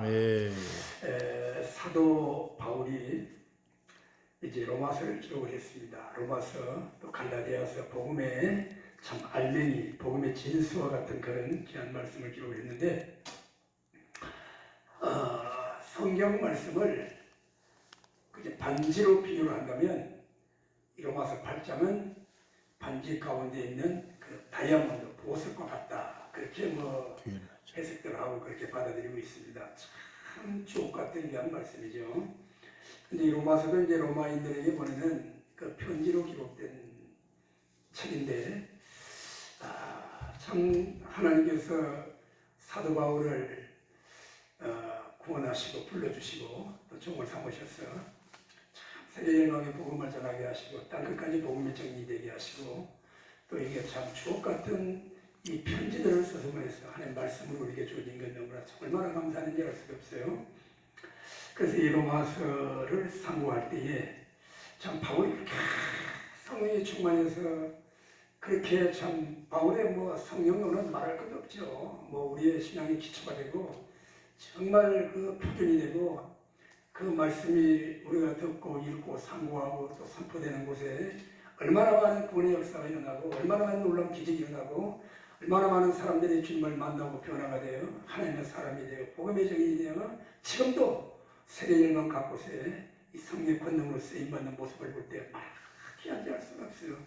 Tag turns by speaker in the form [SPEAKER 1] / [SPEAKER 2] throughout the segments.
[SPEAKER 1] 네.
[SPEAKER 2] 사도 바울이 이제 로마서를 기록을 했습니다. 로마서 또 갈라디아서 복음의 참 알맹이, 복음의 진수와 같은 그런 귀한 말씀을 기록을 했는데 성경 말씀을 이제 반지로 비유를 한다면 이 로마서 8장은 반지 가운데 있는 그 다이아몬드, 보석과 같다. 그렇게 해석들을 하고 그렇게 받아들이고 있습니다. 참 주옥 같은 귀한 말씀이죠. 근데 이 로마서도 이제 로마인들에게 보내는 그 편지로 기록된 책인데, 참 하나님께서 사도 바울을 구원하시고 불러주시고 또 종을 삼으셔서 참 세계 열방의 복음을 전하게 하시고 땅끝까지 복음이 정리되게 하시고 또 이게 참 주옥 같은 이 편지들을 써서 보내서 하나님 말씀으로 우리에게 주어진 건 너무나 얼마나 감사한지 알 수가 없어요. 그래서 이 로마서를 상고할 때에 참 바울이 그렇게 성령이 충만해서 그렇게 참 바울의 성령론은 말할 것도 없죠. 우리의 신앙의 기초가 되고 정말 그 표준이 되고 그 말씀이 우리가 듣고 읽고 상고하고 또 선포되는 곳에 얼마나 많은 구원의 역사가 일어나고 얼마나 많은 놀라운 기적이 일어나고 얼마나 많은 사람들이 주님을 만나고 변화가 되어 하나님의 사람이 되어 복음의 정인이 되어 지금도 세계 열방 곳곳에 이 성령의 권능으로 쓰임받는 모습을 볼 때 말하지 할 수가 없어요.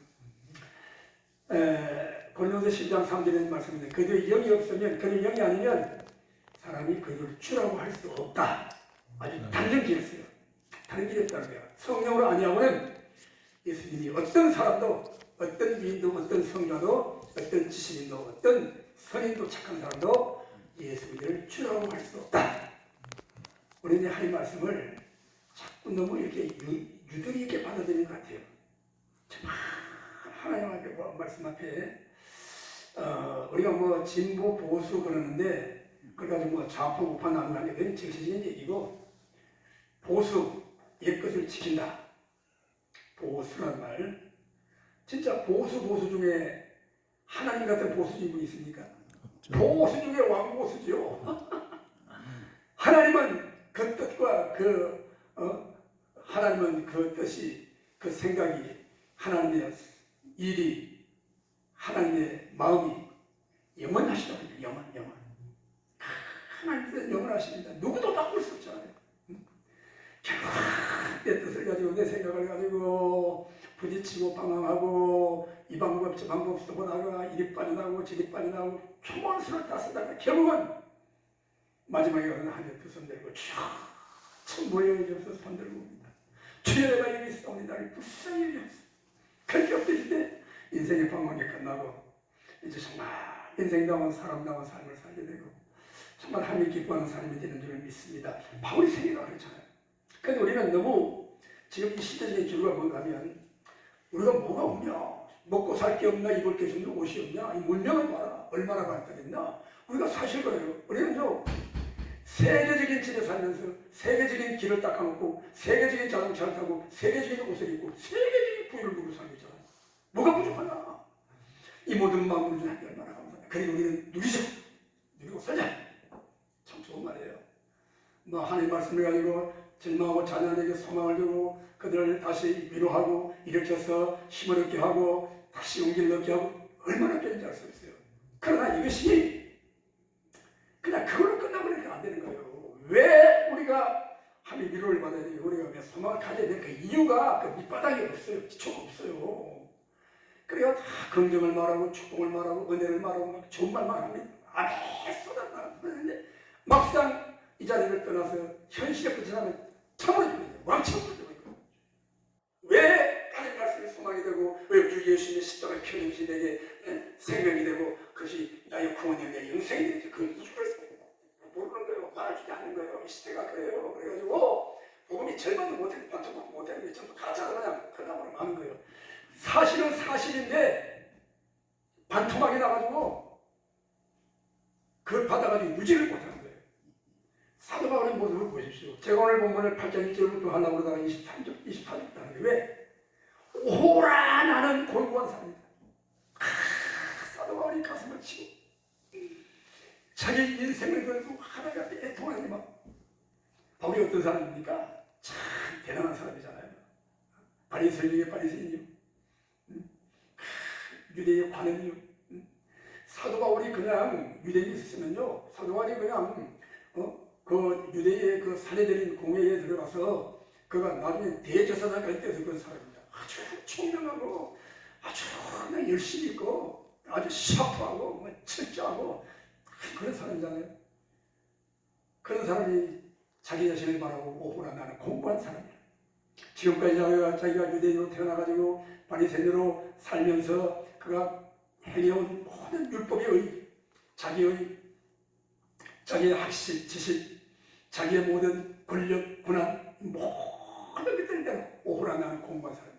[SPEAKER 2] 고린도서 10장 3절에 말씀인데 그들 영이 없으면 그들 영이 아니면 사람이 그들을 주라고 할 수 없다. 아주 다른 길이었어요. 다른 길이 없다는 거예요. 성령으로 아니하고는 예수님이 어떤 사람도 어떤 미인도 어떤 성자도 어떤 지식인도 어떤 선인도 착한 사람도 예수님을 주라고 할 수 없다. 우리는 하나님 말씀을 자꾸 너무 이렇게 유들이 있게 받아들이는 것 같아요. 정말 하나님 앞에 말씀 앞에 우리가 진보 보수 그러는데 그래가지고 좌파 우파 나누는 게 그건 정치적인 얘기고 보수 옛것을 지킨다. 보수란 말 진짜 보수 중에 하나님 같은 보수진 분이 있습니까? 보수 중에 왕보수죠. 하나님은 그 뜻과 하나님은 그 뜻이 그 생각이 하나님의 일이 하나님의 마음이 영원하시다고요. 영원 하나님께서 영원하십니다. 누구도 바꿀 수 없잖아요. 결국 내 뜻을 가지고 내 생각을 가지고 부딪히고 방황하고 이 방법 저 방법 써보다가 이리 빠져나오고 저리 빠져나오고 초본수를 다 쓰다가 결국은 마지막에 가서 하나님 두 손 들고 천부의 영이 없어서 손 들고 옵니다. 주여 내가 여기 있사오니 나를 불쌍히 여기옵소서. 그렇게 엎드릴 때 인생의 방황이 끝나고 이제 정말 인생다운 사람다운 삶을 살게 되고 정말 하나님이 기뻐하는 사람이 되는 줄을 믿습니다. 바울이 생애가 그렇잖아요. 그런데 우리는 너무 지금 이 시대적인 기류가 뭔가 하면 우리가 뭐가 없냐, 먹고 살 게 없나, 입을 게 없나, 옷이 없냐, 이 문명을 봐라, 얼마나 발달했나. 우리가 사실 그래요. 우리는요 세계적인 집에 살면서 세계적인 길을 닦아놓고 세계적인 자동차를 타고 세계적인 옷을 입고 세계적인 부유를 누리고 살고 있잖아요. 뭐가 부족하나. 이 모든 만물을 주는 게 얼마나 감사하냐. 그래 우리는 누리고 살자. 참 좋은 말이에요. 하나님 말씀을 가지고 절망하고 자녀에게 소망을 주고 그들을 다시 위로하고 일으켜서 힘을 얻게 하고 다시 용기를 얻게 하고 얼마나 되는지 알 수 있어요. 그러나 이것이 그냥 그걸로 끝나버리니까 안 되는 거예요. 왜 우리가 하나님 위로를 받아야 돼요? 우리가 왜 소망을 가져야 돼? 그 이유가 그 밑바닥이 없어요. 기초가 없어요. 그래야 다 긍정을 말하고 축복을 말하고 은혜를 말하고 막 좋은 말만 합니다. 아멘 쏟아나는데 막상 이 자리를 떠나서 현실에 부딪히면 참으로 죽는 왕창으로 죽는 거예요. 왜 하나님 말씀이 소망이 되고 왜 주 예수님의 십자가의 편임이 되게 생명이 되고 그것이 나의 구원이 내 영생이 되지 그 이유를 모르는 거예요. 말해주지 않는 거예요. 이 시대가 그래요. 그래가지고 복음이 절반도 못해 반토막 못하는 게 전부 가짜로 그냥 그나마로 많은 거예요. 사실은 사실인데 반토막이 나가지고 그걸 받아가지고 유지를 못하는 거예요. 사도 바울의 모습을 보십시오. 제가 오늘 본문을 8장 1절부터 하려고 그러다가 23절, 24절 하는 게 왜? 오라 나는 골고한 사람이다. 사도 바울이 가슴을 치고 자기 인생을 그래도 하나가 애통하니 막 바울이 어떤 사람입니까? 참 대단한 사람이잖아요. 바리새인 중에 바리새인이요. 유대의 관원이요. 사도 바울이 그냥 유대인이 있었으면요, 사도 바울이 그냥 그 유대의 그 사내들인 공회에 들어가서 그가 나중에 대제사장까지 돼서 그런 사람입니다. 아주 총명하고 아주 그냥 열심히 있고 아주 샤프하고 철저하고 그런 사람이잖아요. 그런 사람이 자기 자신을 바라보고 오호라 나는 공부한 사람이야. 지금까지 자기가 유대인으로 태어나가지고 바리새인으로 살면서 그가 행해온 모든 율법의 의, 자기의 학식, 지식, 자기의 모든 권력, 권한, 모든 것들에 대한 오호라 나는 공부한 사람.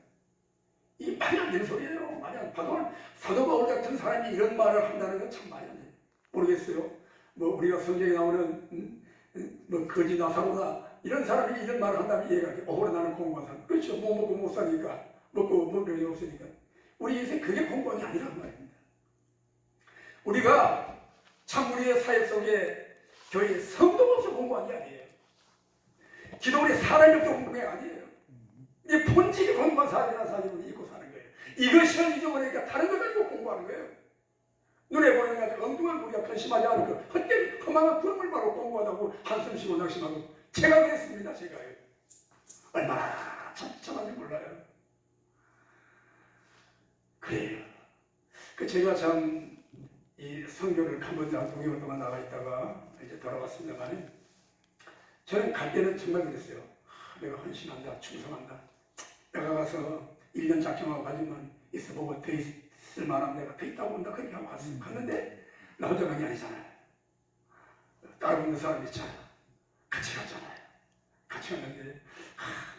[SPEAKER 2] 이 말이 안 되는 소리예요. 말이 안 돼요. 사도 바울 같은 사람이 이런 말을 한다는 건 참 말이 안 돼요. 모르겠어요. 뭐 우리가 성경에 나오는 뭐 거지 나사로다 이런 사람이 이런 말을 한다면 이해가 돼. 오호라 나는 공부한 사람. 그렇죠. 뭐 먹고 못 사니까, 먹고 병이 없으니까. 우리 인생 그게 공부한 게 아니란 말입니다. 우리가 참 우리의 사역 속에 교회 성도가 없어 공부한 게 아니에요. 기독의 사람이 없어 공부한 게 아니에요. 이 본질이 공부한 사람이라는 사람을 잊고 사는 거예요. 이것을 잊어버리니까 다른 걸 가지고 공부하는 거예요. 눈에 보이는 가지고 엉뚱한 우리가 근심하지 않고 헛된 허망한 구름을 바로 공부하다고 한숨 쉬고 낙심하고 제가 그랬습니다. 제가요. 얼마나 참참한지 몰라요. 그래요. 제가 참 이 선교를 캄보디아 9개월 동안 나가 있다가 이제 돌아왔습니다만 저는 갈 때는 정말 그랬어요. 내가 헌신한다, 충성한다. 내가 가서 1년 작정하고 가지만 있어보고 더 있을 만하면 내가 더 있다고 온다 그렇게 하고 갔는데 나 혼자 간게 아니잖아요. 따라붙는 사람이 있잖아요. 같이 갔잖아요. 같이 갔는데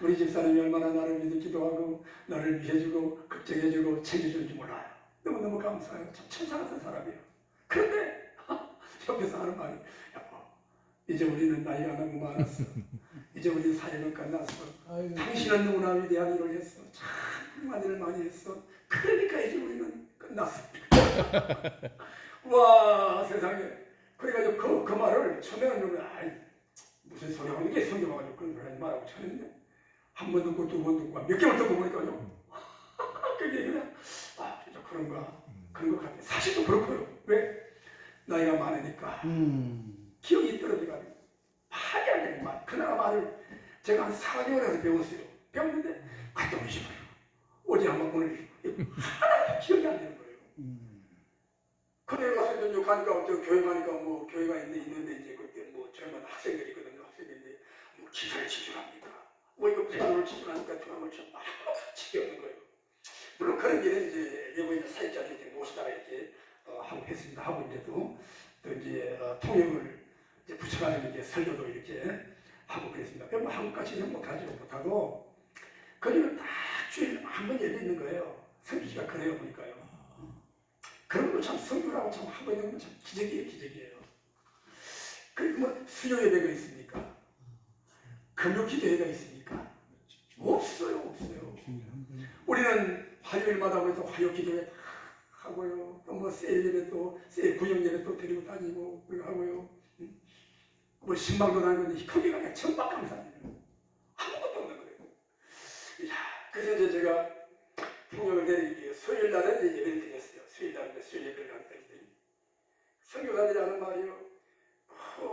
[SPEAKER 2] 우리 집사람이 얼마나 나를 믿어 기도하고 나를 위해주고 걱정해주고 챙겨주는지 몰라요. 너무너무 감사해요. 참 천사 같은 사람이에요. 그런데 옆에서 하는 말이 여보 이제 우리는 나이가 너무 많았어. 이제 우리 사역은 끝났어. 당신은 너무나 위대한 일을 했어. 참 훌륭한 일을 많이 했어. 그러니까 이제 우리는 끝났어. 와 세상에. 그래가지고 그 말을 처음에는 무슨 소리 하는 게 성경 와가지고 그런 소리 하지 말라고 쳤는데 한 번 듣고 두 번 듣고 몇 개월 듣고 보니까요. 그게 그냥 진짜 그런가 그런 것 같아요. 사실도 그렇고요. 왜? 나이가 많으니까 기억이 떨어져가지고 말이 안 되는 말. 그 나라 말을 제가 한 4개월에서 배웠어요. 배웠는데 갔다 오는 식으로 어제 한번 오늘 하나도 기억이 안 되는 거예요. 그래 가서 이제 가니까 교회 가니까 뭐 교회가 있는데 이제 그때 뭐 젊은 학생들이 있거든요. 학생들인데 뭐 기타를 치주랍니까? 뭐 이거 피아노를 치주라니까 드럼을 쳐 막 같이 배우는 거예요. 물론 그런 일은 이제 여기 사역자들 이렇게 모시다가 이렇게 하고 했습니다. 하고 이제 또 이제 통역을 이제 붙여가지고 이제 설교도 이렇게 하고 그랬습니다. 뭐 한국까지는 못하고 거기는 딱 주일에 한 번 열려 있는 거예요. 성기가 그래요 보니까요. 그런 것도 참 성교라고 참 하고 있는 건 참 기적이에요. 그리고 뭐 수요 예배가 있습니까? 금요 기도회가 있습니까? 없어요. 우리는 화요일마다 그래서 화요 기도회 하고요. 또 뭐 세일 예배 세일 구역 예배 또 데리고 다니고 하고요. 뭐 신방도 다니는데 거기가 그냥 천박감사예요. 아무것도 없는 거예요. 그래서 이제 제가 통역을 내리기 수요일 날에 예배를 드렸어요. 수요일 날에 수요 예배를 안 드리더니 선교사님이라는 말이요.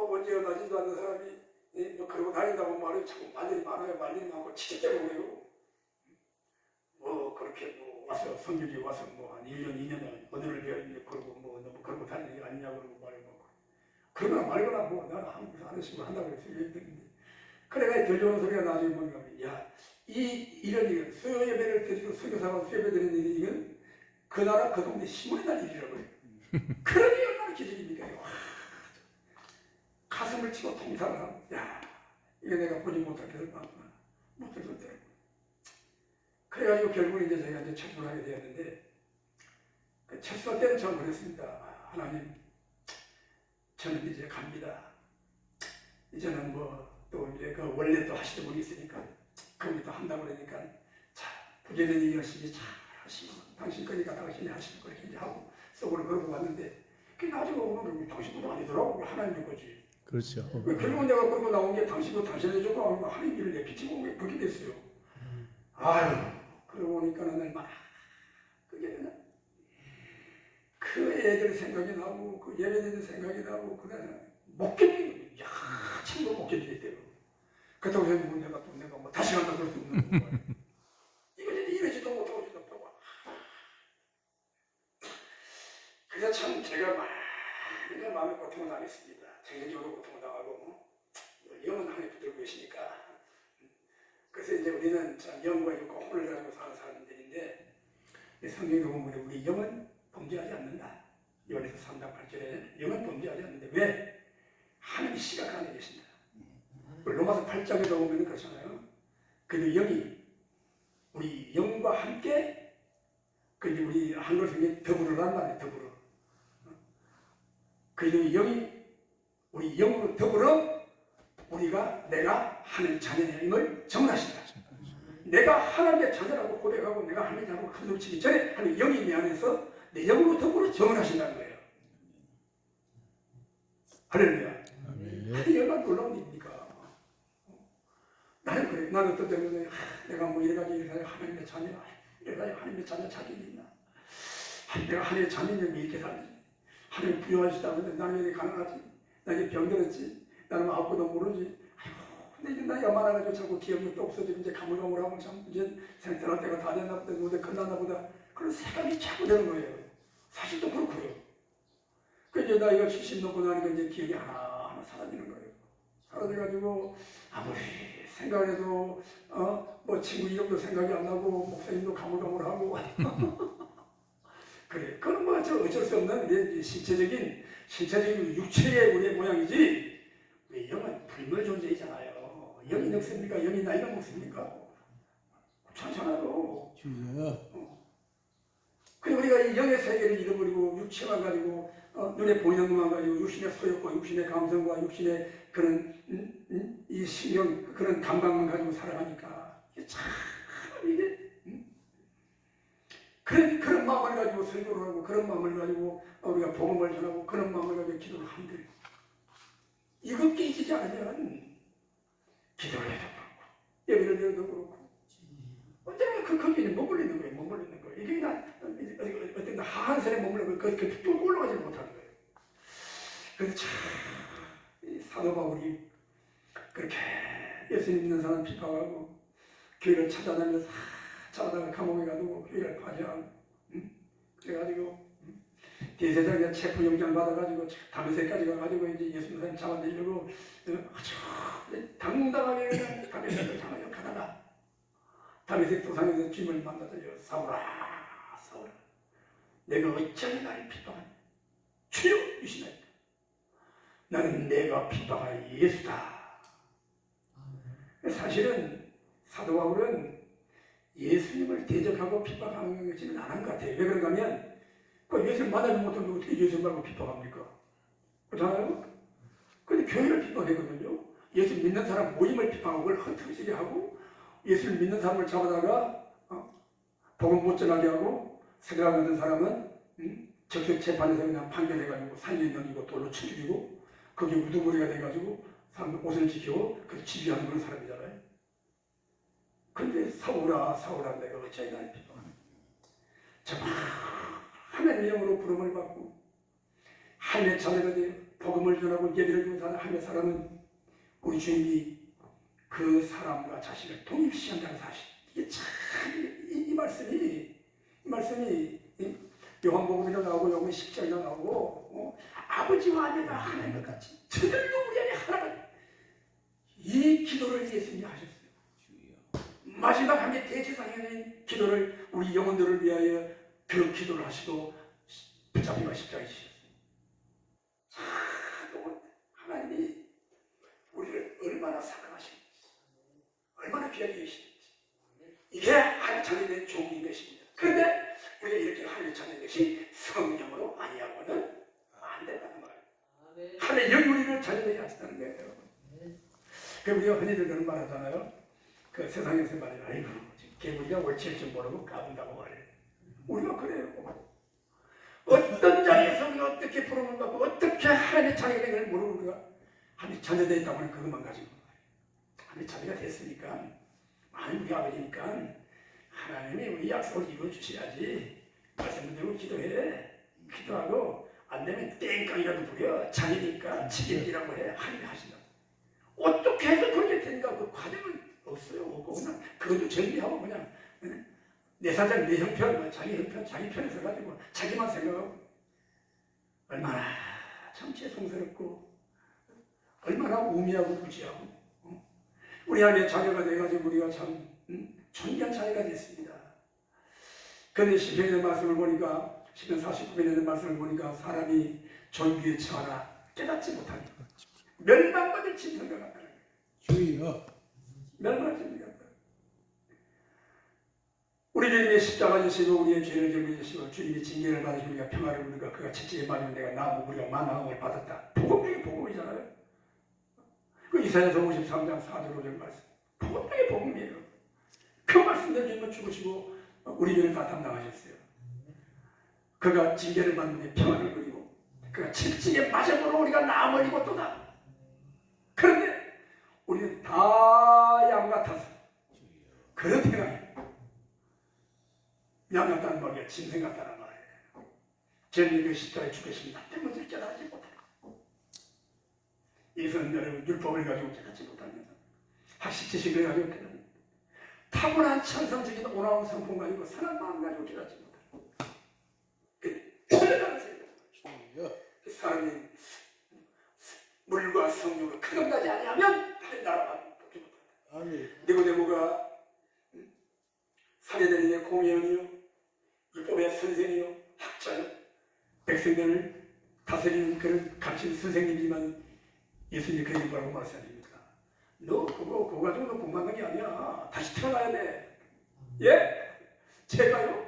[SPEAKER 2] 언제 나지도 않는 사람이 뭐 그러고 다닌다고 말이요. 자꾸 말들이 많아요. 말들이 많고 치치대고 그래요. 뭐 그렇게 뭐 와서 성격이 와서 뭐 한 1년 2년을 언어를 배웠는데 그러고 뭐 너무 그러고 다니는 게 아니냐고 그러고 말이고 그러거나 말거나 뭐 나는 한국에서 하는 식으로 한다고 그랬어요. 얘기했는데 그래가 들려오는 소리가 나중에 보니까 이런 일 수요 예배를 드리고 선교사가 수요 예배 드리는 일이 이건 그 나라 그 동네 신문에 날 일이라고 해요. 그러니 얼마나 기적입니까? 가슴을 치고 통탄을 하고 이거 내가 보지 못할 것을 봤구나. 못할 것을 들었구나. 그래가지고 결국 이제 제가 이제 철수를 하게 되었는데 그 철수할 때는 전 그랬습니다. 하나님 저는 이제 갑니다. 이제는 뭐 또 이제 그 원래 또 하시던 분이 있으니까 그분이 또 한다고 그러니까 부재는 일 열심히 잘 하시고 당신 거니까 당신이 하시고 그렇게 이제 하고 속으로 그러고 왔는데 그게 나중에 오면 당신도 아니더라고. 하나님의 거지.
[SPEAKER 1] 그렇죠.
[SPEAKER 2] 결국은 내가 끌고 나온 게 당신도 당신의 조가 아니고 하나님 일을 내비치고 그렇게 됐어요. 아유, 그러고 보니까는 얼마나 그게 그냥 그 애들 생각이 나고 그 예배드리는 생각이 나고 그다음에 못 견디는 거예요. 야, 친구 못 견디겠대요. 그렇다고 해서 내가 뭐 다시 간다 그럴 수 없는 거예요. 이거 이러지도 못하고 지도 못하고. 그래서 참 제가 많은 마음의 고통을 당했습니다. 정신적으로 고통을 당하고 영은 하나님 붙들고 계시니까. 그래서 이제 우리는 참 영과 육과 혼을 가지고 사는 사람들인데 성경에 보면 우리 영은 범죄하지 않는다. 요한에서 3장 8절에 영은 범죄하지 않는데 왜? 하나님이 시각 안에 계신다. 로마서 8장에도 보면 그렇잖아요. 그래도 영이 우리 영과 함께 근데 우리 한글 성경에 더불어란 말이에요. 더불어. 그래도 영이 우리 영으로 더불어 우리가 내가 하나님의 자녀임을 정언하신다. 내가 하나님의 자녀라고 고백하고 내가 하나님의 자녀라고 큰소리 치기 전에 하나님 영이 내 안에서 내 영으로 더불어 정언하신다는 거예요. 할렐루야. 아니 얼마나 놀라운 일입니까? 나는 그래. 나는 어떤 때문에 내가 뭐 이래가지고 하나님의 자녀, 이래가지고 하나님의 자녀 자격이 있나? 내가 하나님의 자녀면 이렇게 살지. 하나님 부여하시다는데 나는 왜 가능하지? 나 이제 병들었지. 나는 아무것도 모르지. 아이고, 근데 이제 나이가 많아가지고 자꾸 기억력도 없어지고 이제 가물가물하고 참 이제 생태할 때가 다 됐나 보다, 노래 끝났나 보다. 그런 생각이 자꾸 되는 거예요. 사실 또 그렇고요. 그 이제 나이가 70 넘고 나니까 이제 기억이 하나하나 사라지는 거예요. 사라져가지고 아무리 생각을 해도 뭐 친구 이름도 생각이 안 나고 목사님도 가물가물하고 그래. 그건 뭐 어쩔 수 없는 우리의 신체적인 육체의 우리의 모양이지 우리 영은 불멸 존재이잖아요. 영이 늙습니까? 영이 나이가 먹습니까? 괜찮잖아요. 그리고 우리가 이 영의 세계를 잃어버리고 육체만 가지고 눈에 보이는 것만 가지고 육신의 소욕과 육신의 감성과 육신의 그런 이 신경 그런 감각만 가지고 살아가니까 이게 참 이게 그런 마음을 가지고 설교를 하고 그런 마음을 가지고 우리가 복음을 전하고 그런 마음을 가지고 기도를 한들 이것 깨지지 않으면 기도를 해도 그렇고 예배를 드려도 그렇고 언제나 거기에 머물리는 거예요. 머물리는 거예요. 이게 어떤 하한선에 머물리는 거예요. 그 뚫고 올라가지 못하는 거예요. 그래서 참 사도 바울이 그렇게 예수님 믿는 사람 비판하고 교회를 찾아다니면서 찾아다가 감옥에 가두고 교회를 파괴하고 그래가지고 대제사장 체포 영장 받아가지고 다메섹까지 가가지고 이제 예수님 사람 잡아내려고 아주 당당하게 그냥 다메섹을 향하여 가다가 다메섹 도상에서 주님을 만나서요. 사울아 사울아 내가 어찌하여 나를 비방하냐 주여 주시나이까 나는 내가 비방할 예수다. 사실은 사도 바울은 예수님을 대적하고 비방하는 것지는 않은 것 같아요. 왜 그런가 하면 그 예수를 만나지 못하면 어떻게 예수 말고 비방합니까? 그렇잖아요? 근데 교회를 비방했거든요. 예수 믿는 사람 모임을 비방하고 그걸 흩어지게 하고 예수를 믿는 사람을 잡아다가 복음 못 전하게 하고 세례가 안 된 사람은 적색 재판에서 그냥 판결해가지고 살인에 넘기고 돌로 쳐 죽이고 거기에 우두머리가 돼가지고 사람들 옷을 지키고 그 지휘하는 그런 사람이잖아요. 그런데 사울아 사울아 내가 어찌하여 나를 비방하냐. 정말 하나님 이름으로 부름을 받고 하나님의 자녀가 되어 복음을 전하고 예배를 드리는 하나님의 사람은 우리 주님이 그 사람과 자신을 동일시한다는 사실. 이게 참 이 말씀이 요한복음에도 나오고 요한 10장에도 나오고 아버지와 아내가 하나인 것 같이 저들도 우리 안에 하나가 이 기도를 예수님이 하셨어요. 마지막 한 개 대제사장의 기도를 우리 영혼들을 위하여 그 기도를 하시고 붙잡히고 십자가에 지셨어요. 참 하나님이 우리를 얼마나 사랑하시는지 얼마나 귀하게 계시는지 이게 하나님의 자녀의 종인 것입니다. 그런데 우리가 이렇게 하나님의 자녀인 것이 성령으로 아니하고는 안 된다는 말이에요. 하나님의 영이 우리를 자녀되게 하신다는 거예요. 여러분. 그럼 우리가 흔히들 그런 말 하잖아요. 그 세상에서 말해요. 아이고 개구리가 옳지 줄 모르고 까분다고 말해요. 우리가 그래요. 어떤 자리에서 우리가 어떻게 부름을 받고 어떻게 하나님의 자녀가 된 걸 모르고 우리가 하나님의 자녀가 있다고 하는 그것만 가지고 하나님의 자녀가 됐으니까 하나님 우리 아버지니까 하나님이 우리 약속을 이루어 주셔야지. 말씀 듣고 기도해. 기도하고 안 되면 땡깡이라도 부려. 자녀니까 책임지라고 해. 하나님이 하신다고. 어떻게 해서 그렇게 된가 그 과정은 없어요. 없고 그냥 그것도 정리하고 그냥 내 사장 내 형편 자기 형편 자기 편에서 가지고 자기만 생각하고 얼마나 참 죄송스럽고 얼마나 우미하고 무지하고 우리 안에 자녀가 돼가지고 우리가 참 존귀한 자녀가 됐습니다. 그런데 시편의 말씀을 보니까 시편 49편에 있는 말씀을 보니까 사람이 존귀에 처하나 깨닫지 못하니 멸망받을 짐승과 같다는 거예요.
[SPEAKER 1] 주여.
[SPEAKER 2] 멸망받을 짐승과 같다. 우리 주님의 십자가 지시고 우리의 죄를 짊어지시고 주님이 징계를 받으시고 우리가 평화를 누리고 그가 채찍에 맞으면 내가 나무 우리가 만왕을 받았다. 복음 중에 복음이잖아요. 그 이사야서 53장 4절 5절 말씀. 복음 중에 복음이에요. 그 말씀대로 주님은 죽으시고 우리 죄를 다 담당하셨어요. 그가 징계를 받는데 평안을 누리고 그가 채찍에 맞음으로 우리가 나음을 입었도다. 그런데 우리는 다 양 같아서 그렇게 행하니 양 같다는 말이야. 짐승 같다는 말이에요. 저는 그 십자가에 죽으십니다 때문에 깨달지 못해요. 이것은 여러분 율법을 가지고 깨닫지 못합니다. 학식 지식을 가지고 깨닫습니다. 타고난 천성적인 오나운 성품 가지고 선한 마음 가지고 깨닫지 못해요. 그 철저한 세계다. 그 사람이 물과 성령으로 크동나지 아니하면 하늘 나라만 보지 못한다. 니고데모가 사례들의 공예원이요 율법의 선생이요 학자요 백성들을 다스리는 그런 값진 선생님이지만 예수님이 그에게 뭐라고 말씀하십니까? 너 그거 가지고 너 공부하는 게 아니야. 다시 태어나야 돼. 예? 제가요?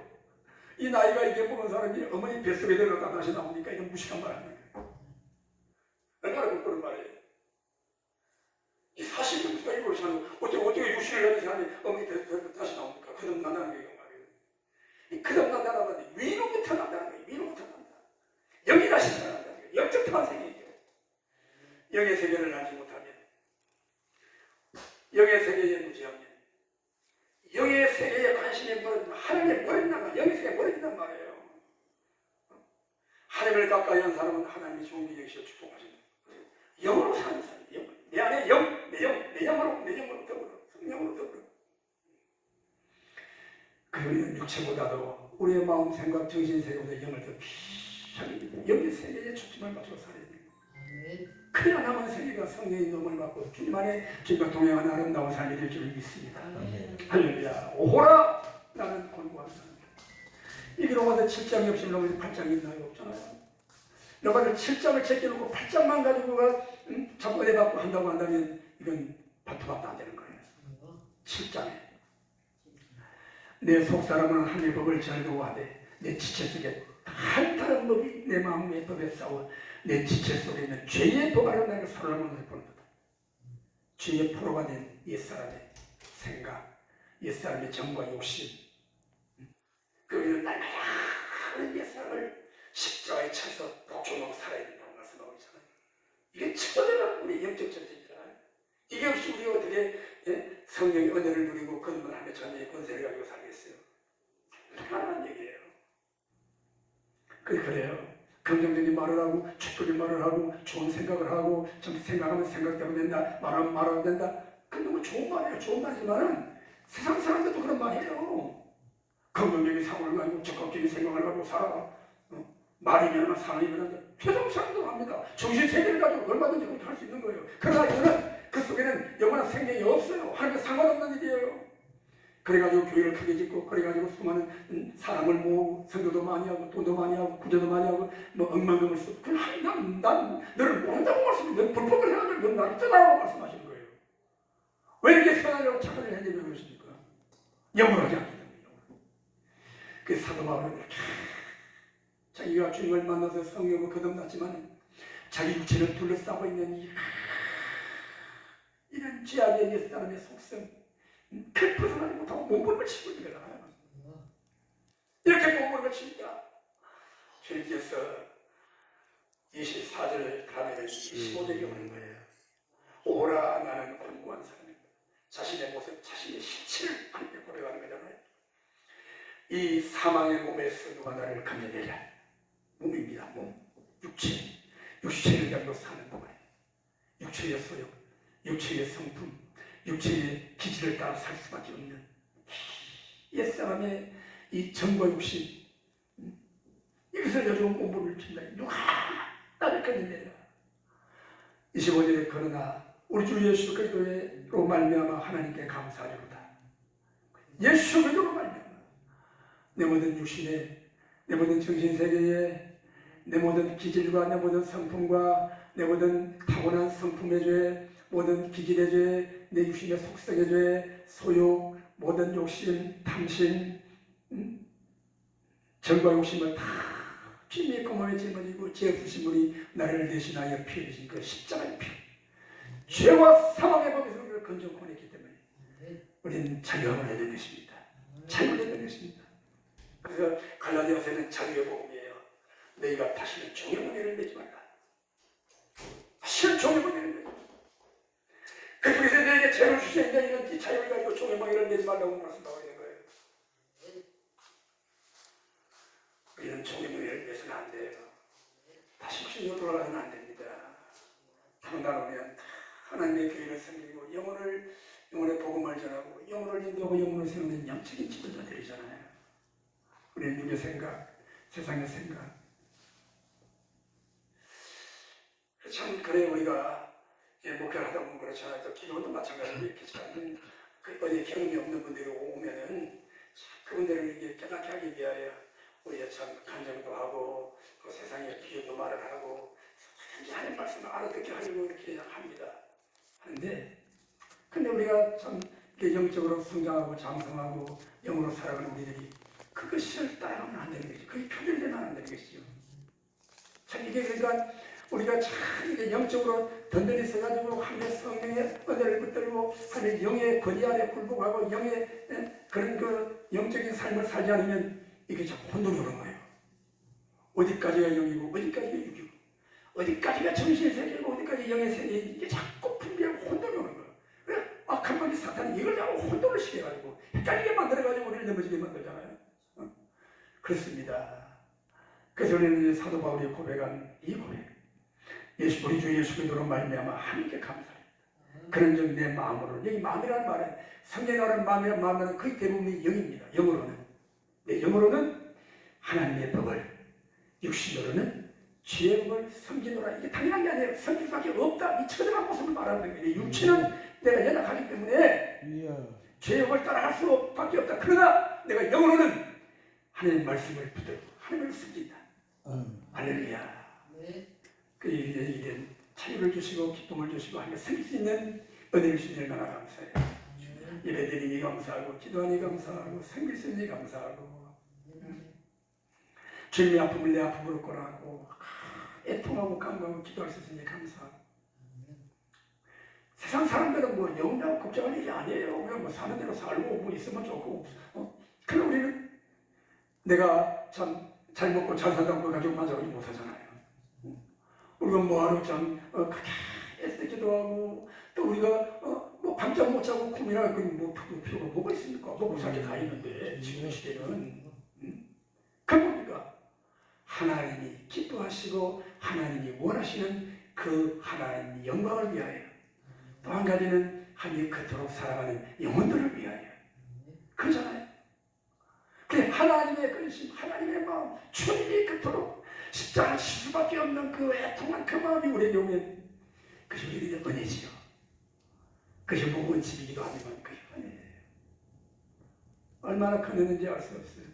[SPEAKER 2] 이 나이가 이게 보는 사람이 어머니 뱃속에 들어갔다 다시 나오니까 이건 무식한 말 아닙니까? 얼마나 부끄러운 말이에요. 이 40년부터 이걸 사는 어떻게 60을 가진 사람이 어머니 뱃속에 다시 나옵니까? 그럼 난다는 게 이거 말이에요. 이 그럼 난다는 건데 위로부터 난다는 거예요. 위로부터 난다. 여기 다시 태어난다는 거예요. 영적 탄생이에요. 영의 세계를 알지 못하면 영의 세계에 무지하면 영의 세계에 관심이 멀어지면 하나님의 멀어진단 말이에요. 영의 세계에 멀어진단 말이에요. 하나님을 가까이 한 사람은 하나님이 좋은 게 여기서 축복하신다. 영으로 사는 사람이에요. 내 안에 영, 내 영으로 더불어 성령으로 더불어. 그리고 우리는 육체보다도 우리의 마음, 생각, 정신 세계보다 영을 더 피하게 영의 세계에 초점을 맞춰 살아야 돼요. 그래야 남은 세계가 성령의 도움을 받고 주님 안에 주님과 동행하는 아름다운 삶이 될 줄 믿습니다. 할렐루야. 오호라 나는 권고한 사람이다. 이게 로마서 7장이 없이 로마서 8장이 있나요? 없잖아요. 로마서 7장을 제껴놓고 8장만 가지고가 자꾸 은혜받고 한다고 한다면 이건 바투박도 안 되는 거예요. 7장에 내 속사람은 하나님의 법을 즐거워하되 내 지체 속에 한 다른 법이 내 마음의 법에 싸워 내 지체 속에 있는 죄의 도발을 내가 살아남는 것보다 죄의 포로가 된 옛사람의 생각, 옛사람의 정과 욕심 그리고 날마다 하는 옛사람을 십자가에 쳐서 복종하고 살아야 된다고 말씀하고 있잖아요. 이게 처절한 우리 영적 전쟁이잖아요. 이게 없이 우리가 어떻게 성령의 은혜를 누리고 거듭난 하나님의 자녀의 권세를 가지고 살겠어요. 불가능한 얘기예요. 그래요. 긍정적인 말을 하고 축복의 말을 하고 좋은 생각을 하고 좀 생각하면 생각대로 된다. 말하면 말하면 된다. 근데 뭐 좋은 말이에요. 좋은 말이지만은 세상 사람들도 그런 말이에요. 긍정적인 사고를 가지고 적극적인 생각을 가지고 살아라. 말이면 사람이면 세상 사람도 합니다. 정신 세계를 가지고 얼마든지 그렇게 할 수 있는 거예요. 그러나 이거는 그 속에는 영원한 생명이 없어요. 하나님과 상관없는 일이에요. 그래가지고 교회를 크게 짓고 그래가지고 수많은 사람을 모으고 선교도 많이 하고 돈도 많이 하고 구제도 많이 하고 뭐 억만금을 쓰고 난 너를 모른다고 말씀해. 너는 불법을 해가지고 넌 나를 떠나라고 말씀하시는 거예요. 왜 이렇게 선하려고 착한 일을 했냐고 그러십니까? 영으로 하지 않기 때문에. 그 사도 바울은 자기가 주님을 만나서 성령으로 거듭났지만 자기 육체를 둘러싸고 있는 이런 죄악의 옛사람의 속성 그 벗어나지 못하고 몸부림을 치고 있는 거잖아요. 이렇게 몸부림을 치니까 주님께서 24절 가면 25절이 오는 거예요. 오라 나는 곤고한 사람이다. 자신의 모습, 자신의 실체를 함께 고려하는 거잖아요. 이 사망의 몸에서 누가 나를 건져내랴. 몸입니다. 몸, 육체를 가지고 사는 동안에 육체의 소욕, 육체의 성품, 육체의 기질을 따라 살 수밖에 없는 옛사람의 이 정과 욕심, 이것을 가지고 몸부를 핀다. 누가 나를 건져내랴. 25절에 그러나 우리 주 예수 그리스도로 말미암아 하나님께 감사하리로다. 예수 그리스도로 말미암아 내 모든 육신에, 내 모든 정신세계에, 내 모든 기질과 내 모든 성품과 내 모든 타고난 성품의 죄, 모든 기질의 죄, 내 육신의 속성의 죄, 소욕, 모든 욕심, 탐심, 정과 욕심을 다 주님의 공함에 짊어지고 죄 없으신 분이 나를 대신하여 피 흘리신 그 십자가의 피, 죄와 사망의 법에서 우리를 건져내기 때문에 우리는 자유함을 얻는 것입니다. 자유를 얻는 것입니다. 그래서 갈라디아서는 자유의 복음이에요. 너희가 다시는 종의 무게를 내지 말라. 다시는 종의 무게를 내지 말라. 그래서 너희에게 죄를 주시는 너희는 이 자유를 가지고 종의 무게를 내지 말라고 말씀하고 있는 거예요. 우리는 종의 무게를 내서는 안 돼요. 다시 주님으로 돌아가서는 안 됩니다. 당당하면 하나님의 교회를 섬기고 영혼의 복음을 전하고 영혼을 인도하고 영혼을 세우는 영적인 지도자들이잖아요. 우리는 육의 생각, 세상의 생각. 참 그래 우리가 목회를 하다 보면 그렇잖아요. 또 기도도 마찬가지로 있겠지만 어디 경험이 없는 분들이 오면은 그분들을 이렇게 깨닫게 하기 위하여 우리가 참 간증도 하고 그 세상의 비유도 말을 하고 하나님 말씀을 알아듣게 하려고 이렇게 합니다. 하는데 근데 우리가 참 영적으로 성장하고 장성하고 영으로 살아가는 우리들이 그것을 따라가면 안 되는 것이죠. 그게 표절되면 안 되는 것이죠. 참 이게 그러니까 우리가 참 이게 영적으로 든든히 서가지고 하나님의 성령의 은혜를 붙들고 하나님의 영의 권위 아래 굴복하고 영의 그런 그 영적인 삶을 살지 않으면 이게 자꾸 혼돈이 오는 거예요. 어디까지가 영이고 어디까지가 육이고 어디까지가 정신의 세계고 어디까지 영의 세계인지 이게 자꾸 분별하고 혼돈이 오는 거예요. 그래 악한 마귀 사탄이 이걸 자꾸 혼돈을 시켜가지고 헷갈리게 만들어가지고 우리를 넘어지게 만들잖아요. 그렇습니다. 그래서 우리는 사도 바울이 고백한 이 고백, 우리 주 예수 그리스도로 말미암아 하나님께 감사합니다. 그런즉 내 마음으로, 여기 마음이라는 말은 성경에 나오는 마음이라는 말은 거의 대부분이 영입니다. 영으로는 내 영으로는 하나님의 법을, 육신으로는 죄의 법을 섬기노라. 이게 당연한 게 아니에요. 섬길 수밖에 없다. 이 처절한 모습을 말하는 거예요. 육체는 내가 연약하기 때문에 죄의 법을 따라갈 수밖에 없다. 그러나 내가 영으로는 하나님의 말씀을 붙들고 하나님을 섬긴다. 할렐루야. 그 일에 자유를 주시고 기쁨을 주시고 하나님을 섬길 수 있는 은혜를 주시니 얼마나 감사해요. 예배드리니 감사하고 기도하니 감사하고 섬길 수 있니 감사하고 주님의 아픔을 내 아픔으로 권하고 애통하고 간구하고 기도할 수 있으니 감사하고 세상 사람들은 뭐 영원하고 걱정할 일이 아니에요. 그냥 뭐 사는 대로 살고 뭐 있으면 좋고 그럼 우리는 내가 참 잘 먹고 잘 산다고 그걸 가지고 만족하지 못하잖아요. 우리가 뭐하러 참 그렇게 애써 기도하고 또 우리가 뭐 밤잠 못 자고 고민하고 뭐 필요가 뭐가 있습니까? 뭐 못 살 게 다 있는데 지금 시대는 그 뭡니까? 하나님이 기뻐하시고 하나님이 원하시는 그 하나님의 영광을 위하여 또 한 가지는 하나님이 그토록 사랑하는 영혼들을 위하여 그러잖아요. 그래 하나님의 근심, 하나님의 마음, 주님이 그토록 십자가를 칠 수밖에 없는 그 애통한 그 마음이 우리에게 오면 그것이 우리에게 은혜지요. 그것이 무거운 짐이기도 하지만 그것이 은혜예요. 얼마나 큰 은혜인지 알 수 없어요.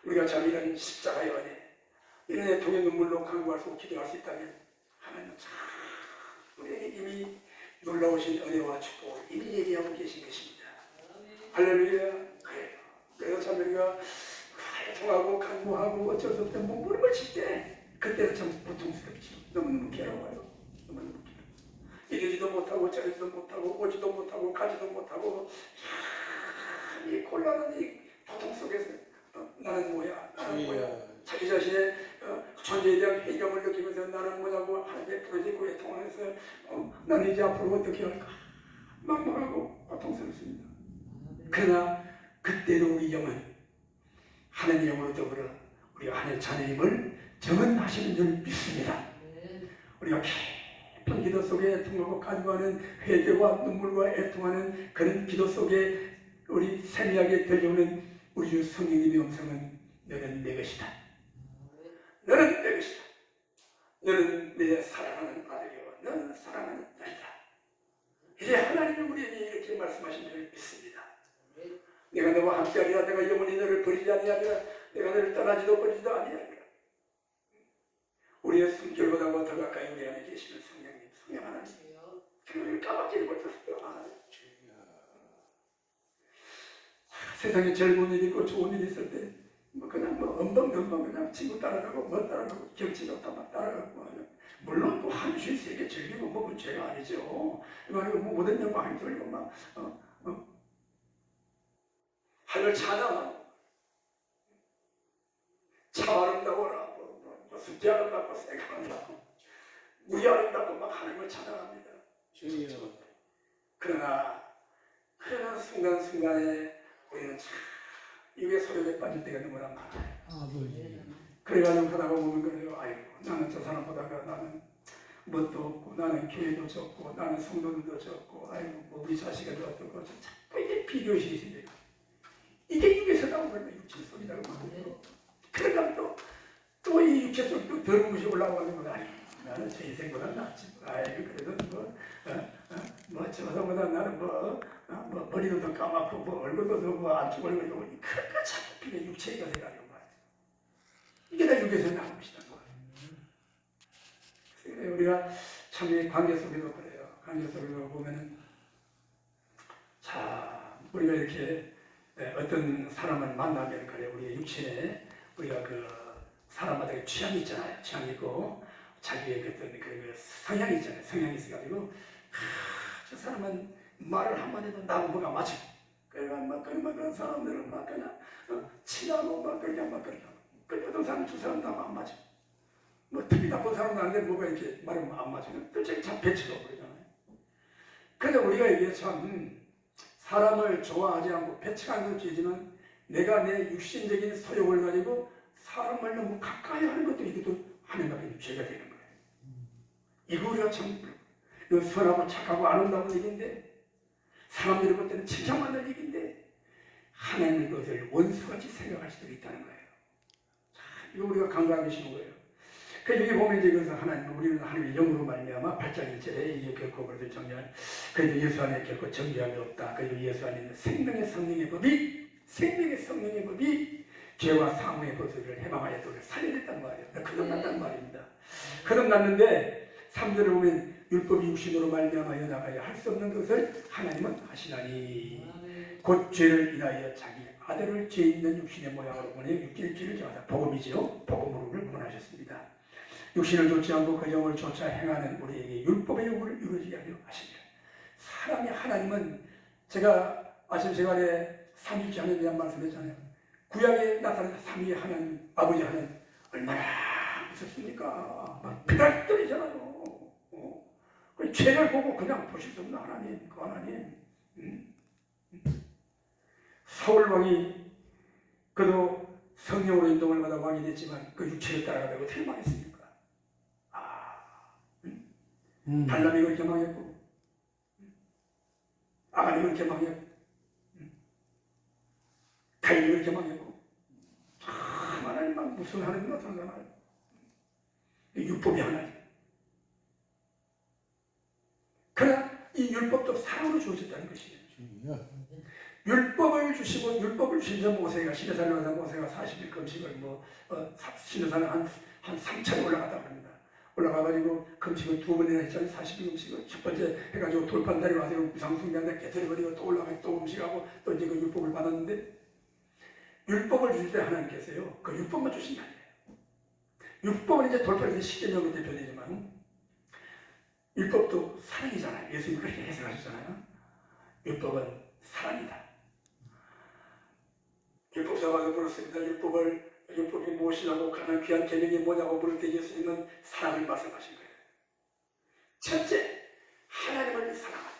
[SPEAKER 2] 우리가 참 이런 십자가의 은혜, 이런 애통의 눈물로 간구할 수 없고 기도할 수 있다면 하나님은 참 우리에게 이미 놀라우신 은혜와 축복을 이미 얘기하고 계신 것입니다. 할렐루야. 그래서 참 우리가 애통하고 간구하고 어쩔 수 없는 몸부림을 칠 때 그때는 참 고통스럽죠. 너무너무 괴로워요. 너무너무 괴로워요. 이러지도 못하고 저러지도 못하고 오지도 못하고 가지도 못하고 참 이 곤란한 이 고통 속에서 나는 뭐야? 나는 뭐야? 자기 자신의 존재에 대한 회의감을 느끼면서 나는 뭐냐고 하나님의 프로젝트에 통해서 나는 이제 앞으로 어떻게 할까 막막하고 고통스럽습니다. 그러나 그때도 우리 영은 하나님의 영으로 더불어 우리가 하나님의 자녀임을 정언하시는 줄 믿습니다. 우리가 깊은 기도 속에 애통하고 간구하는 회개와 눈물과 애통하는 그런 기도 속에 우리 세미하게 들려오는 우리 주 성령님의 음성은 너는 내 것이다. 너는 내 것이다. 너는 내 사랑하는 아들이요. 너는 사랑하는 딸이다. 이제 하나님이 우리에게 이렇게 말씀하신 줄 믿습니다. 내가 너와 함께하리라. 내가 영원히 너를 버리지 아니하리라. 내가 너를 떠나지도 버리지도 아니하리라. 우리의 숨결보다 더 가까이 우리 안에 계시는 성령님, 성령 하나님, 그를 까맣게 못했어요. 하나님. 세상에 젊은 일 있고 좋은 일 있을 때 그냥 엉덩덩덩 그냥 친구 따라가고 뭐 따라가고 경치 좋다 막 따라가고 물론 뭐 한 쉴 수 있게 즐기고 뭐 죄가 아니죠. 이거 뭐 모든 영광 힘들고 막 하늘 차나 차 아름다워라 뭐 숫제 아름답고 새가 아름답고 물이 아름답고 막 하나님을 찬양합니다. 그러나 순간순간에 우리는 참 이게 소리에 빠질 때가 너무나 많아요. 그래가지고 하다가 보면 그래요. 아이고 나는 저 사람보다가 나는 뭣도 없고 나는 교회도 적고 나는 성도들도 적고 아이고 뭐 우리 자식은 어떻고 자꾸 이게 비교의식이 생겨요. 이게 입에서 나오는 육체 소리라고 하거든요. 그러다 또 이 육체 소리도 더러운 것이 올라오는 거야. 나는 제 인생보다 낫지. 아이고 그래도 뭐 저보다 나는 뭐 머리도 더 까맣고 뭐 얼굴도 더 안쪽 얼굴이고 그러니까 자꾸 피는 육체가 돼가지고 말이야. 이게 다 육에서 나온 것이다. 그래서 우리가 참 이 관계 속에도 그래요. 관계 속에도 보면은 자 우리가 이렇게 어떤 사람을 만나면 그래 우리의 육체에 우리가 그 사람마다 취향이 있잖아요. 취향이 있고 자기의 어떤 그 성향이 있잖아요. 성향이 있어가지고 저 사람은 말을 한마디도 나하고 뭐가 맞아. 그러니까 그런 사람들은 막 그냥 친하고 막 그냥 그 어떤 사람 두 사람 나하고 안 맞아. 뭐 TV 나쁜 사람 나는데 뭐가 이렇게 말하면 안 맞으면 또 저기 참 배치가 버리잖아요. 그래서 우리가 이게 참 사람을 좋아하지 않고 배척하는 것도 있지만 내가 내 육신적인 소욕을 가지고 사람을 너무 가까이 하는 것도 이것도 하나님 앞에 죄가 되는 거예요. 이거 우리가 참 선하고 착하고 아름다운 얘기인데 사람들이 볼 때는 칭찬받는 얘기인데 하나님의 것을 원수같이 생각할 수도 있다는 거예요. 자, 이거 우리가 간과하기 쉬운 거예요. 그 여기 보면 이제 그래서 우리는 하나님의 영으로 말미암아 8장 1절에 이게 결코 그래도 정리한 그래도 예수 안에 결코 정죄함이 없다. 그리고 예수 안에 있는 생명의 성령의 법이 죄와 사망의 법을 해방하여 너를 살려냈다는 말이에요. 거듭났다는 말입니다. 거듭났는데 3절에 보면 율법이 육신으로 말미암아 나가야 할 수 없는 것을 하나님은 하시나니 곧 죄를 인하여 자기 아들을 죄 있는 육신의 모양으로 보내 육신의 죄를 정하다. 복음이지요. 복음으로를 구원하셨습니다. 육신을 좇지 않고 그 영을 좇아 행하는 우리에게 율법의 영을 이루어지게 하려 하십니다. 사람이 하나님은 제가 아침 시간에 삼위일체에 대한 말씀했잖아요. 구약에 나타난 삼위의 하나님, 아버지 하나님 얼마나 무섭습니까? 막 비달떨이잖아요. 그 죄를 보고 그냥 보실 수 없는 하나님, 그 하나님. 사울 왕이 그도 성령으로 인도를 받아 왕이 됐지만 그 육체를 따라가다가 어떻게 망했습니까? 발람이 그렇게 망했고 아간이 그렇게 망했고 가인이 그렇게 망했고 하나님 막 무슨 하나님 나타나잖아요. 율법이 하나님. 그러나 이 율법도 사랑으로 주어졌다는 것이에요. 율법을 주시면서 모세가 시내산에 가서 모세가 40일 금식을 시내산에 한 3차례 올라갔다고 합니다. 올라가가지고 금식을 2번이나 했잖아요. 40일 금식을 첫 번째 해가지고 돌판다리 와서 무상숭배한테 깨뜨려버리고 또 올라가서 또 금식하고 또 이제 그 율법을 받았는데 율법을 주실 때 하나님께서요 그 율법만 주신 게 아니에요. 율법은 이제 돌판에서 십계명으로 대표되지만 율법도 사랑이잖아요. 예수님이 그렇게 해석하셨잖아요. 율법은 사랑이다. 율법사가도 그렇습니다. 율법을 율법이 무엇이냐고 가장 귀한 계명이 뭐냐고 물을 때 예수님은 사랑을 말씀하신 거예요. 첫째, 하나님을 사랑하세요.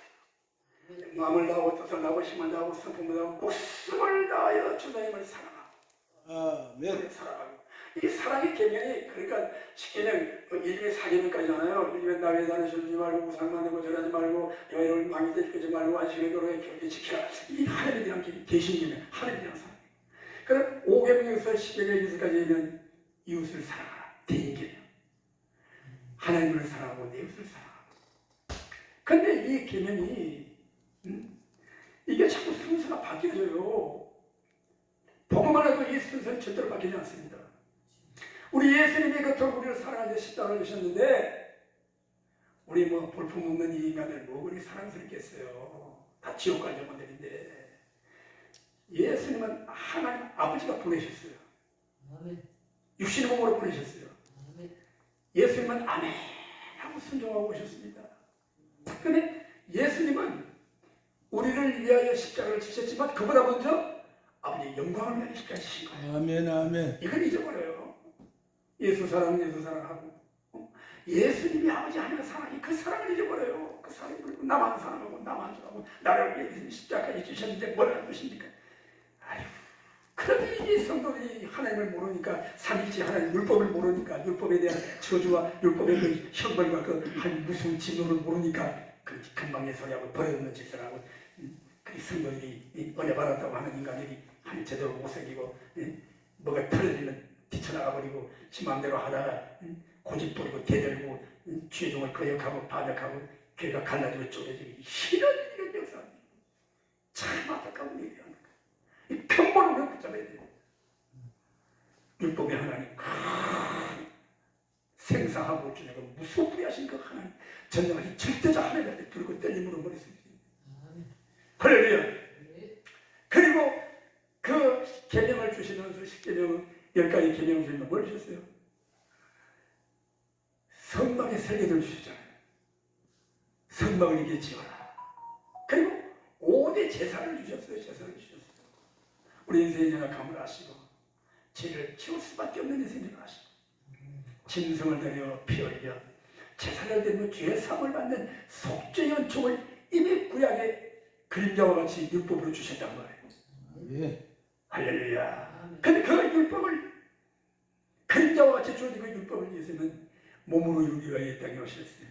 [SPEAKER 2] 마음을 다하고 뜻을 다하고 힘을 다하고 성품을 다하고 목숨을 다하여 주님을 사랑하고 사랑하고 이 사랑의 계명이 그러니까 십계명 1개 4계명까지잖아요. 1개 나에 다니지 말고 우상 만들고 절하지 말고 여인을 망이 되지 말고 안식일 거로에 경계 지키라. 이 하나님에 대한 계시계명, 하나님에 대한 사랑. 그럼 5계명에서 10계명 1절까지는 이웃을 사랑하라. 대인계명. 하나님을 사랑하고 내 이웃을 사랑하고. 근데 이 계명이 이게 자꾸 순서가 바뀌어져요. 보고만 해도 이 순서는 절대로 바뀌지 않습니다. 우리 예수님이 그토록 우리를 사랑하셔서 십자가를 주셨는데 우리 뭐 볼품없는 이 인간들 뭐 그리 사랑스럽겠어요. 다 지옥 갈 영혼들인데 예수님은 하나님 아버지가 보내셨어요. 육신의 몸으로 보내셨어요. 예수님은 아멘 하고 순종하고 오셨습니다. 그런데 예수님은 우리를 위하여 십자가를 지셨지만 그보다 먼저 아버지의 영광을 위하여 십자가를 지신 거예요.
[SPEAKER 1] 아멘, 아멘.
[SPEAKER 2] 이걸 잊어버려요. 예수 사랑하고 예수님이 아버지 하나님의 사랑이 그 사랑을 잊어버려요. 그 사랑을 나만 사랑하고 나만 좋아하고 나를 위해 십자가까지 주셨는데 뭐라는 것입니까? 아유, 그런데 이게 성도들이 하나님을 모르니까 삼위일체 하나님 율법을 모르니까 율법에 대한 저주와 율법의 그 형벌과 그 무슨 진노를 모르니까 그 금방의 소리하고 버려놓는 짓을 하고 그 성도들이 은혜 받았다고 하는 인간들이 하나님 제대로 못생기고 뭐가 틀어지면 뛰쳐나가 버리고 지 마음대로 하다가 고집 부리고 대들고 죄종을 거역하고 반역하고 교회가 갈라지고 쪼개지고 이런 역사 참 안타까운 일이야. 이 평범을 붙잡아야 돼요. 율법의 하나님 생사하고 주내고 무소부리하신 그 하나님 전능하신 절대자 하나님한테 들고 떨림으로 머리 숙이지. 할렐루야. 그리고 그 계명을 주시면서 10계명은 10가지 계명을 주시면 뭘 주셨어요? 성막의 설계도를 주셨잖아요. 성막을 이게 지어라. 그리고 5대 제사를 주셨어요. 제사를 주셨어요. 우리 인생의 연약함을 아시고 죄를 지울 수밖에 없는 인생을 아시고 짐승을 드려 피 흘려 제사를 드리며 죄의 사함을 받는 속죄 연총을 이미 구약의 그림자와 같이 율법으로 주셨단 말이에요.
[SPEAKER 1] 예.
[SPEAKER 2] 할렐루야. 근데 그 율법을 그림자와 같이 주어진 그 율법을 예수님은 몸으로 이루기 위하여 이 땅에 오셨어요.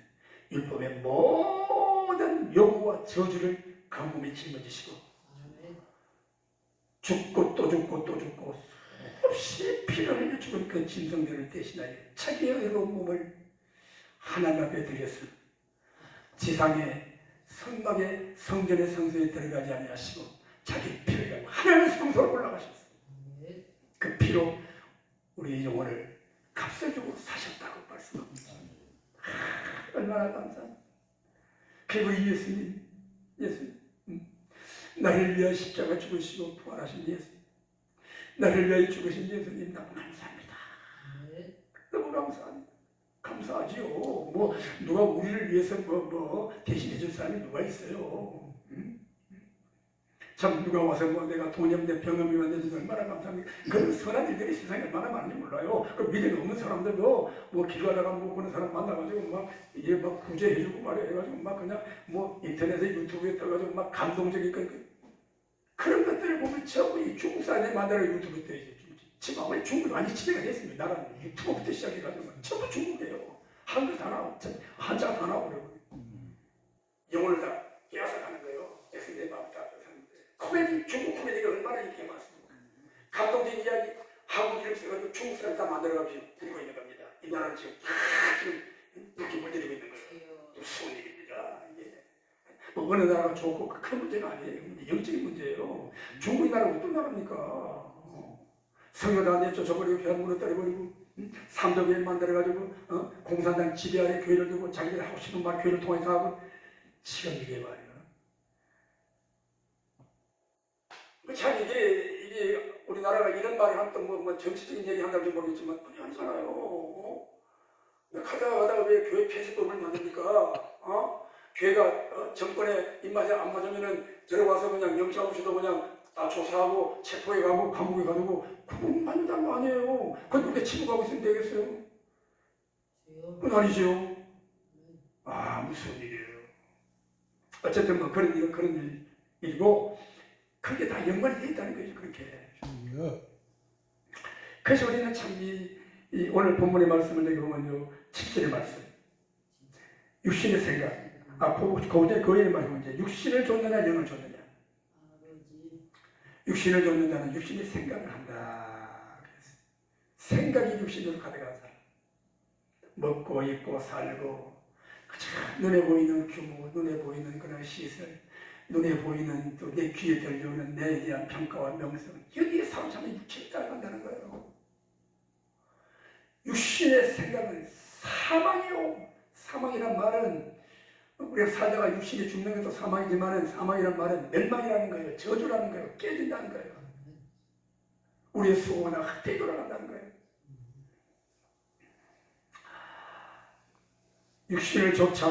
[SPEAKER 2] 율법의 모든 요구와 저주를 그 몸에 짊어지시고 죽고 또 죽고 또 죽고 수없이 피를 흘려 죽은 그 짐승들을 대신하여 자기의 의로운 몸을 하나님 앞에 드려서 지상의 성막의 성전의 성소에 들어가지 아니하시고 자기 피를 가지고 하나님의 성소로 올라가셨어요. 그 피로 우리 영혼을 값을 주고 사셨다고 말씀합니다. 얼마나 감사합니다. 그리고 예수님 나를 위하여 십자가 죽으시고 부활하신 예수님, 나를 위하여 죽으신 예수님 너무 감사합니다. 너무 감사합니다. 감사하지요. 뭐 누가 우리를 위해서 뭐 대신해 줄 사람이 누가 있어요? 참 누가 와서 뭐 내가 돈이 없는데 병음이 왔는지 얼마나 감사합니까? 그런 선한 일들이 세상에 얼마나 많은지 몰라요. 그 믿음이 없는 사람들도 뭐 기도하다가 뭐 그런 사람 만나가지고 막 이게 막 구제해주고 말이야 해가지고 막 그냥 뭐 인터넷에 유튜브에 떠가지고 막 감동적인 그런 것들을 보면 전부 이 중국 사람이 만들어 유튜브 때리죠. 지금 아무리 중국이 완전 지배가 됐습니다. 나라는 유튜브부터 시작해가지고 전부 중국이에요. 한글 다 나오고 한자가 다 나오고 영어를 다 빼앗아가는 거예요. 그래서 내 마음을 다 뺏었는데 코미디, 중국 코미디가 얼마나 인기가 많습니까? 감동적인 이야기 한국 이름 써가지고 중국 사람이 다 만들어가지고 부리고 있는 겁니다. 이 나라는 지금 이렇게 물들이고 있는 거예요. 무서운 일입니다. 이게 뭐 어느 나라가 좋고 큰 문제가 아니에요. 영적인 문제예요. 중국이 나라가 어떤 나라입니까? 성교 다 내쫓아버리고 교회 무너뜨려버리고 삼도교회 만들어가지고 공산당 지배 아래 교회를 두고 자기들 하고 싶은 말 교회를 통해서 하고 지금 이게 말이야. 참 이게 우리나라가 이런 말을 하면 또 뭐 정치적인 얘기 한다는지 모르겠지만 그게 아니잖아요. 가다가 왜 교회 폐쇄법을 만듭니까? 교회가 정권의 입맛에 안 맞으면은 들어와서 그냥 영장 없이도 그냥 다 조사하고 체포해 가고 감옥에 가두고 그건 만든다는 거 아니에요. 그건 우리가 치고가고 있으면 되겠어요? 그건 아니죠. 아, 무슨 일이에요. 어쨌든 뭐 그런 일이고 그게 다 연관이 돼 있다는 거죠. 그렇게. 그래서 우리는 참 이 오늘 본문의 말씀을 내게 보면요, 7절의 말씀, 육신의 생각, 거기에 말하면 이제 육신을 좇느냐 영을 좇느냐. 육신을 좇는 자는 육신의 생각을 한다. 그래서 생각이 육신으로 가득한 사람, 먹고 입고 살고 눈에 보이는 규모, 눈에 보이는 그런 시설, 눈에 보이는 또 내 귀에 들려오는 내에 대한 평가와 명성, 여기에 사로잡혀 육체를 따라간다는 거예요. 육신의 생각은 사망이요. 사망이란 말은 우리가 살다가 육신이 죽는 것도 사망이지만 사망이란 말은 멸망이라는 거예요. 저주라는 거예요. 깨진다는 거예요. 우리의 수고나 헛되이 돌아간다는 거예요. 육신을 좇지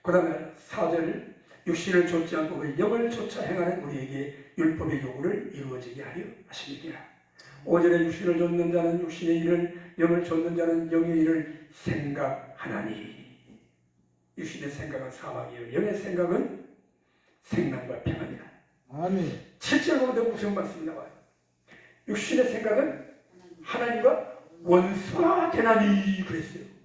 [SPEAKER 2] 그 다음에 4절, 육신을 좇지 않고 그 영을 좇아 행하는 우리에게 율법의 요구를 이루어지게 하려 하십니다. 5절에 육신을 좇는 자는 육신의 일을, 영을 좇는 자는 영의 일을 생각하나니. 육신의 생각은 사망이요, 영의 생각은 생명과 평안이라. 아멘. 7절 보면 무슨 말씀이 나와요? 육신의 생각은 하나님과 원수가 되나니 그랬어요.